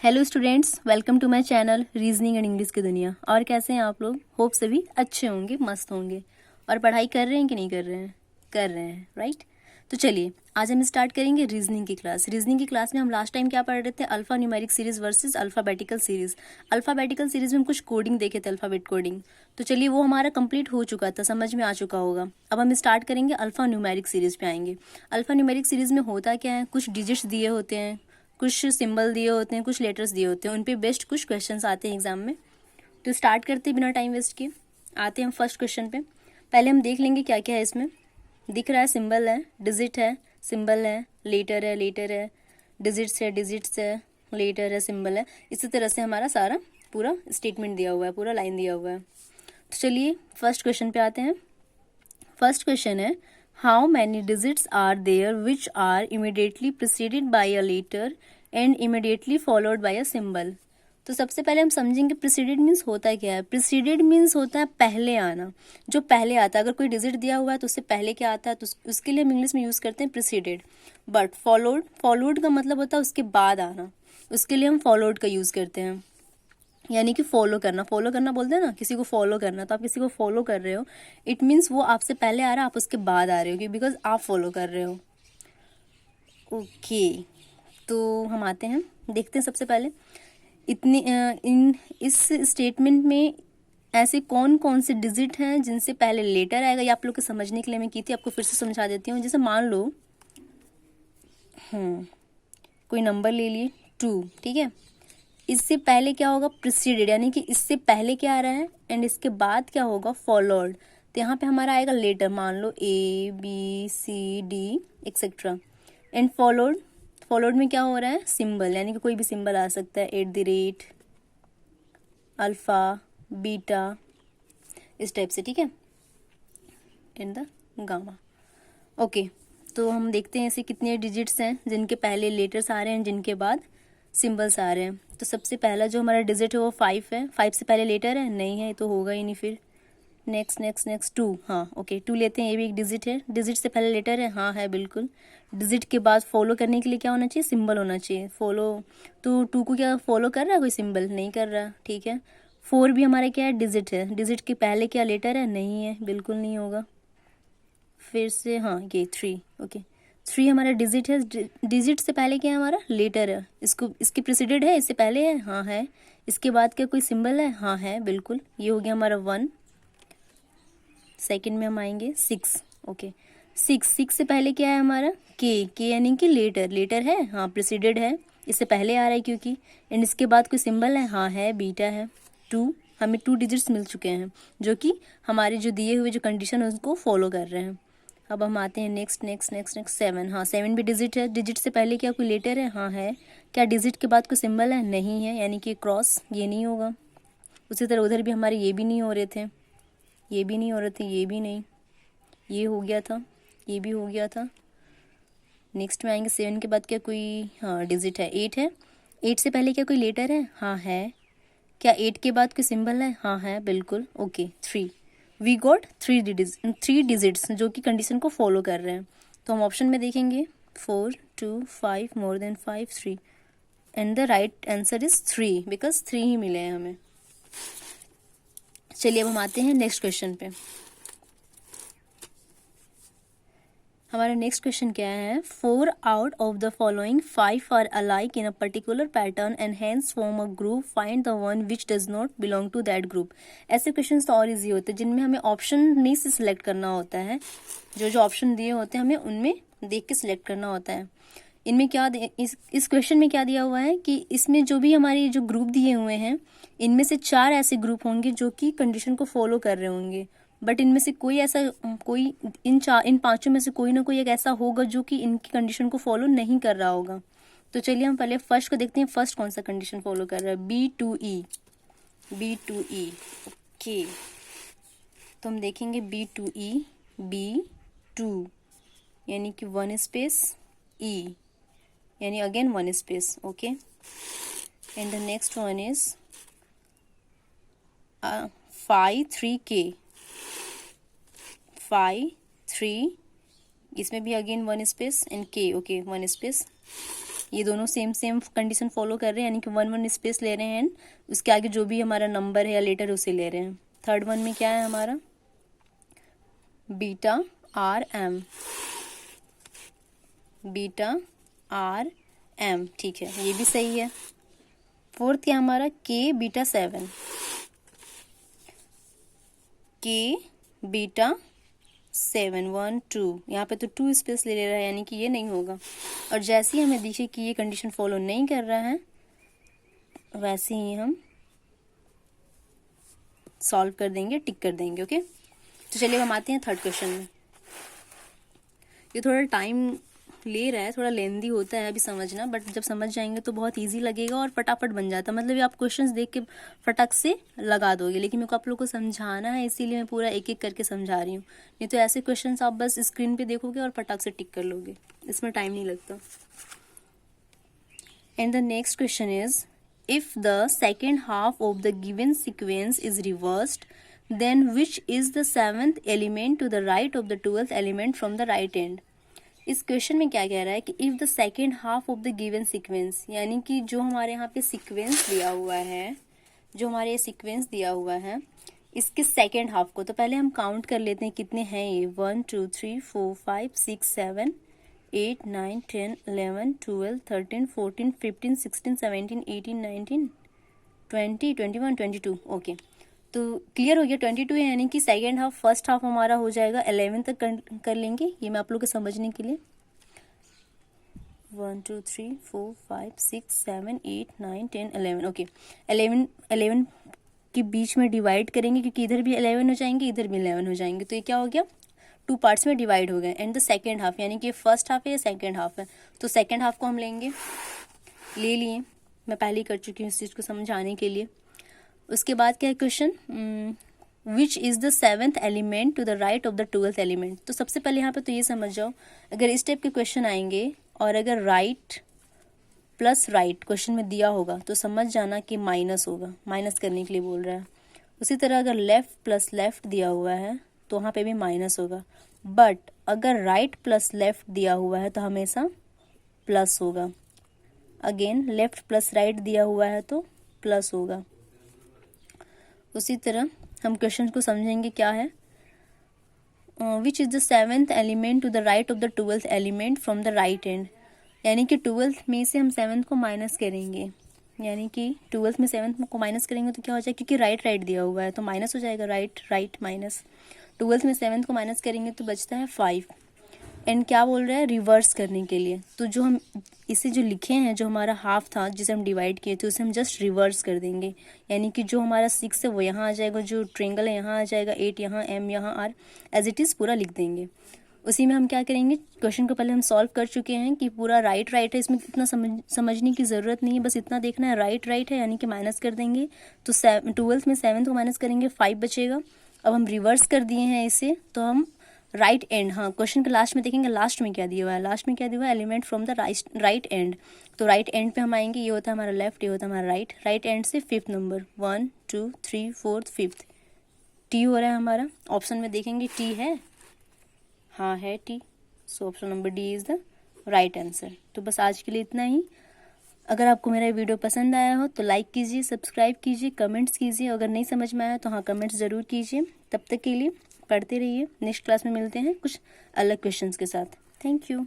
Hello students, welcome to my channel reasoning and English की दुनिया। और कैसे हैं आप लोग? होप सभी अच्छे होंगे, मस्त होंगे। और पढ़ाई कर रहे हैं कि नहीं कर रहे हैं? कर रहे हैं, राइट। तो चलिए आज हम स्टार्ट करेंगे रीजनिंग की क्लास। रीजनिंग की क्लास में हम लास्ट टाइम क्या पढ़ रहे थे? Alpha numeric series versus alphabetical series. Alphabetical series में हम कुछ कोडिंग देखे थे, अल्फाबेट कोडिंग। तो चलिए वो हमारा कंप्लीट हो चुका था, समझ में आ चुका होगा। अब हम स्टार्ट करेंगे अल्फा न्यूमेरिक सीरीज पे आएंगे। अल्फा न्यूमेरिक सीरीज में होता क्या है? कुछ डिजिट्स दिए होते हैं, कुछ सिंबल दिए होते हैं, कुछ लेटर्स दिए होते हैं, उन पे बेस्ड कुछ क्वेश्चंस आते हैं एग्जाम में। तो स्टार्ट करते हैं बिना टाइम वेस्ट किए। आते हैं हम फर्स्ट क्वेश्चन पे। पहले हम देख लेंगे क्या क्या है इसमें। दिख रहा है सिंबल है, डिजिट है, सिंबल है, लेटर है, डिजिट्स है, लेटर है, सिंबल है। इसी तरह से हमारा सारा पूरा स्टेटमेंट दिया हुआ है, पूरा लाइन दिया हुआ है। तो चलिए फर्स्ट क्वेश्चन पे आते हैं। फर्स्ट क्वेश्चन है, how many digits are there which are immediately preceded by a letter and immediately followed by a symbol. तो सबसे पहले हम समझेंगे प्रिसीडेड मीन्स होता क्या है। प्रिसीडेड मीन्स होता है पहले आना, जो पहले आता है। अगर कोई डिजिट दिया हुआ है तो उससे पहले क्या आता है, तो उसके लिए हम इंग्लिश में यूज करते हैं प्रिसीडेड। बट फॉलोड का मतलब होता है उसके बाद आना, उसके लिए हम फॉलोड का यूज करते हैं। यानी कि फॉलो करना बोलते हैं ना, किसी को फॉलो करना। तो आप किसी को फॉलो कर रहे हो, इट मीन्स वो आपसे पहले आ रहा है, आप उसके बाद आ रहे हो, बिकॉज आप फॉलो कर रहे हो। ओके, तो हम आते हैं, देखते हैं सबसे पहले इस स्टेटमेंट में ऐसे कौन कौन से डिजिट हैं जिनसे पहले लेटर आएगा। ये आप लोग को समझने के लिए मैं की थी, आपको फिर से समझा देती हूँ। जैसे मान लो कोई नंबर ले लिए 2, ठीक है। इससे पहले क्या होगा? प्रिसीडेड, यानी कि इससे पहले क्या आ रहा है एंड इसके बाद क्या होगा? फॉलोड। तो यहाँ पे हमारा आएगा लेटर, मान लो ABCD एक्सेट्रा। एंड फॉलोड में क्या हो रहा है? सिंबल, यानी कि कोई भी सिंबल आ सकता है, @ अल्फा, बीटा, इस टाइप से, ठीक है, इन द गामा। ओके, तो हम देखते हैं ऐसे कितने डिजिट्स हैं जिनके पहले लेटर्स आ रहे हैं, जिनके बाद सिंबल्स आ रहे हैं। तो सबसे पहला जो हमारा डिजिट है वो 5 है। 5 से पहले लेटर है? नहीं है, तो होगा ही नहीं। फिर नेक्स्ट 2, हाँ ओके, 2 लेते हैं, ये भी एक डिजिट है। डिजिट से पहले लेटर है? हाँ है, बिल्कुल। डिजिट के बाद फॉलो करने के लिए क्या होना चाहिए? सिंबल होना चाहिए। फॉलो, तो 2 को क्या फॉलो कर रहा है कोई? सिंबल नहीं कर रहा, ठीक है। 4 भी हमारा क्या है? डिजिट है। डिजिट के पहले क्या लेटर है? नहीं है, बिल्कुल नहीं होगा। फिर से हाँ, ये 3, ओके। 3 हमारा डिजिट है। डिजिट से पहले क्या है? हमारा लेटर है। इसके प्रेसिडेड है, इससे पहले है? हाँ है। इसके बाद क्या कोई सिंबल है? हाँ है, बिल्कुल। ये हो गया हमारा 1। सेकंड में हम आएंगे 6, ओके। 6 से पहले क्या है हमारा? के यानी कि लेटर है, हाँ प्रेसिडेड है, इससे पहले आ रहा है क्योंकि। एंड इसके बाद कोई सिंबल है? हाँ है, बीटा है। 2, हमें 2 डिजिट्स मिल चुके हैं जो कि हमारे जो दिए हुए जो कंडीशन है उसको फॉलो कर रहे हैं। अब हम आते हैं नेक्स्ट 7। हाँ 7 भी डिजिट है। डिजिट से पहले क्या कोई लेटर है? हाँ है। क्या डिजिट के बाद कोई सिंबल है? नहीं है, यानी कि क्रॉस, ये नहीं होगा। उसी तरह उधर भी हमारे ये भी नहीं हो रहे थे, ये भी नहीं हो रहे थे, ये भी नहीं, ये हो गया था, ये भी हो गया था। नेक्स्ट में आएंगे 7 के बाद क्या कोई, हाँ डिजिट है, 8 है। 8 से पहले क्या कोई लेटर है? हाँ है। क्या 8 के बाद कोई सिंबल है? हाँ है, बिल्कुल, ओके। 3, वी गॉट 3 डिजिट्स जो कि कंडीशन को फॉलो कर रहे हैं। तो हम ऑप्शन में देखेंगे 4, 2, 5, more than 5, 3, and the right answer is 3, because 3 ही मिले हैं हमें। चलिए अब हम आते हैं नेक्स्ट क्वेश्चन पे। हमारा नेक्स्ट क्वेश्चन क्या है? 4 out of the following 5 are alike in a particular pattern and hence form a group, find the one which does not belong to that group. ऐसे क्वेश्चन तो और इजी होते हैं जिनमें हमें ऑप्शन में से सिलेक्ट करना होता है। जो जो ऑप्शन दिए होते हैं हमें उनमें देख के सिलेक्ट करना होता है। इनमें क्या इस क्वेश्चन में क्या दिया हुआ है कि इसमें जो भी हमारी जो ग्रुप दिए हुए हैं, इनमें से 4 ऐसे ग्रुप होंगे जो कि कंडीशन को फॉलो कर रहे होंगे। बट इनमें से कोई इन 5 में से कोई ना कोई एक ऐसा होगा जो कि इनकी कंडीशन को फॉलो नहीं कर रहा होगा। तो चलिए हम पहले फर्स्ट को देखते हैं। फर्स्ट कौन सा कंडीशन फॉलो कर रहा है? B2E, okay. तो हम देखेंगे B2E, B2 यानी कि 1 स्पेस, E यानी again 1 space, okay. And the next one is 5, 3K, 5, 3, इसमें भी again 1 space and K, okay 1 space. ये दोनों सेम सेम कंडीशन फॉलो कर रहे हैं, यानी कि 1 स्पेस ले रहे हैं एंड उसके आगे जो भी हमारा नंबर है या लेटर उसे ले रहे हैं। थर्ड वन में क्या है हमारा, beta R M, beta R M, ठीक है, ये भी सही है। फोर्थ क्या हमारा, के बीटा 7, के बीटा 7, 1 2, यहाँ पे तो 2 स्पेस ले रहा है, यानी कि ये नहीं होगा। और जैसे ही हमें दिखे कि ये कंडीशन फॉलो नहीं कर रहा है, वैसे ही हम सॉल्व कर देंगे, टिक कर देंगे। ओके, तो चलिए हम आते हैं थर्ड क्वेश्चन में। ये थोड़ा टाइम ले रहा है, थोड़ा लेंदी होता है अभी समझना, बट जब समझ जाएंगे तो बहुत इजी लगेगा और फटाफट बन जाता है। मतलब ये आप क्वेश्चंस देख के फटाक से लगा दोगे, लेकिन मेरे को आप लोग को समझाना है, इसीलिए मैं पूरा एक एक करके समझा रही हूँ। नहीं तो ऐसे क्वेश्चंस आप बस स्क्रीन पे देखोगे और फटाक से टिक कर लोगे, इसमें टाइम नहीं लगता। And the next question is, if the second half of the given sequence is reversed, then which is the 7th element to the right of the 12th element from the right end? इस question में क्या कह रहा है कि if the second half of the given sequence, यानी कि जो हमारे यहाँ पे सीक्वेंस दिया हुआ है, जो हमारे ये सीक्वेंस दिया हुआ है, इसके सेकेंड हाफ को, तो पहले हम काउंट कर लेते हैं कितने हैं ये, 1 2 3 4 5 6 7 8 9 10 11 12 13 14 15 16 17 18 19 20 21 22। ओके, तो क्लियर हो गया, 22 है, यानी कि सेकेंड हाफ फर्स्ट हाफ हमारा हो जाएगा 11 तक कर लेंगे। ये मैं आप लोग को समझने के लिए 1 2 3 4 5 6 7 8 9 10 11। ओके, 11 के बीच में डिवाइड करेंगे, क्योंकि इधर भी 11 हो जाएंगे, इधर भी 11 हो जाएंगे, तो ये क्या हो गया, 2 पार्ट्स में डिवाइड हो गए। एंड द सेकेंड हाफ, यानी कि फर्स्ट हाफ है या सेकेंड हाफ है, तो सेकेंड हाफ को हम लेंगे, ले लिए, मैं पहले ही कर चुकी हूँ इस चीज़ को समझाने के लिए। उसके बाद क्या है question, which is the 7th element to the right of the 12th element. तो सबसे पहले यहाँ पे तो ये समझ जाओ, अगर इस टाइप के क्वेश्चन आएंगे और अगर राइट प्लस राइट क्वेश्चन में दिया होगा तो समझ जाना कि माइनस होगा, माइनस करने के लिए बोल रहा है। उसी तरह अगर लेफ्ट प्लस लेफ्ट दिया हुआ है तो वहाँ पे भी माइनस होगा, बट अगर राइट प्लस लेफ्ट दिया हुआ है तो हमेशा प्लस होगा। अगेन लेफ्ट प्लस राइट दिया हुआ है तो प्लस होगा। उसी तरह हम क्वेश्चन को समझेंगे, क्या है, which is the 7th element to the right of the 12th element from the right end, यानी कि 12th में से हम 7th को माइनस करेंगे, यानी कि 12th में 7th को माइनस करेंगे तो क्या हो जाएगा, क्योंकि राइट राइट दिया हुआ है तो माइनस हो जाएगा, राइट राइट माइनस। 12th में 7th को माइनस करेंगे तो बचता है 5। एंड क्या बोल रहा है, रिवर्स करने के लिए, तो जो हम इसे जो लिखे हैं, जो हमारा हाफ था जिसे हम डिवाइड किए थे, उसे हम जस्ट रिवर्स कर देंगे, यानी कि जो हमारा 6 है वो यहाँ आ जाएगा, जो ट्रेंगल है यहाँ आ जाएगा, 8 यहाँ, m यहाँ, r एज इट इज़ पूरा लिख देंगे। उसी में हम क्या करेंगे, क्वेश्चन को पहले हम सॉल्व कर चुके हैं कि पूरा राइट राइट है, इसमें इतना समझने की ज़रूरत नहीं है, बस इतना देखना है राइट राइट है, यानी कि माइनस कर देंगे, तो 12th में 7th को माइनस करेंगे, 5 बचेगा। अब हम रिवर्स कर दिए हैं इसे, तो हम राइट एंड, हाँ क्वेश्चन के लास्ट में देखेंगे, लास्ट में क्या दिया हुआ है, लास्ट में क्या दिया हुआ है, element from the right and, तो राइट एंड पे हम आएंगे, ये होता है हमारा लेफ्ट, ये होता है हमारा राइट, राइट एंड से 5th नंबर, 1 2 3 4 5th, टी हो रहा है हमारा। ऑप्शन में देखेंगे टी है, हाँ है T, so option number D is the right answer. तो बस आज के लिए इतना ही। अगर आपको मेरा वीडियो पसंद आया हो तो लाइक कीजिए, सब्सक्राइब कीजिए, कमेंट्स कीजिए, अगर नहीं समझ में आया तो हाँ कमेंट्स ज़रूर कीजिए। तब तक के लिए पढ़ते रहिए, नेक्स्ट क्लास में मिलते हैं कुछ अलग क्वेश्चंस के साथ। Thank you.